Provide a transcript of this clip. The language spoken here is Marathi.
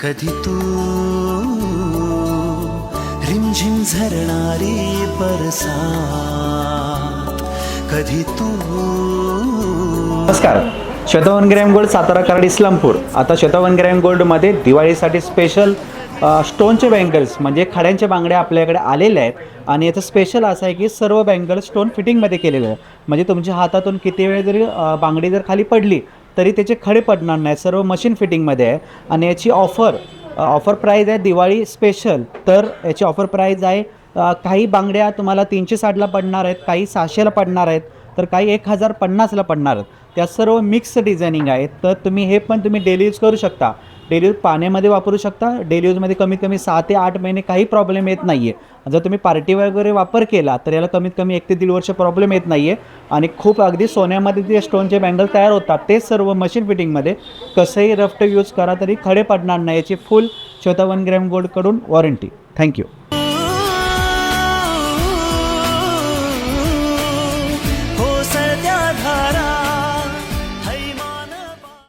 कधी तू रिमझिम झरणारी बरसात, कधी तू. नमस्कार. Shweta gram gold Satara Karad Islampur. आता श्वेता ग्रॅम गोल्डमध्ये दिवाळीसाठी स्पेशल स्टोनचे बँगल्स म्हणजे खड्यांच्या बांगड्या आपल्याकडे आलेल्या आहेत. आणि याचं स्पेशल असं आहे की सर्व बँगल स्टोन फिटिंगमध्ये केलेलं आहे. म्हणजे तुमच्या हातातून किती वेळ जरी बांगडी जर खाली पडली तरी त्याचे खडे पडणार नाही. सर्व मशीन फिटिंगमध्ये आहे. आणि याची ऑफर प्राईज आहे दिवाळी स्पेशल. तर याची ऑफर प्राईज आहे काही बांगड्या तुम्हाला 360ला पडणार आहेत, काही 600ला पडणार आहेत, तर काही 1050ला पडणार आहेत. त्या सर्व मिक्स डिझायनिंग आहेत. तर तुम्ही हे पण डेली यूज करू शकता. डेली यूज पाण्यामध्ये वापरू शकता. डेली यूजमध्ये कमीत कमी 6 ते 8 महिने काही प्रॉब्लेम येत नाही आहे. जर तुम्ही पार्टी वगैरे वापर केला तर याला कमीत कमी 1 ते 1.5 वर्ष प्रॉब्लेम येत नाही आहे. आणि खूप अगदी सोन्यामध्ये जे स्टोनचे बँगल तयार होतात ते सर्व मशीन फिटिंगमध्ये. कसंही रफ यूज करा तरी खडे पडणार नाही. याची फुल श्वेता ग्रॅम गोल्डकडून वॉरंटी. थँक्यू.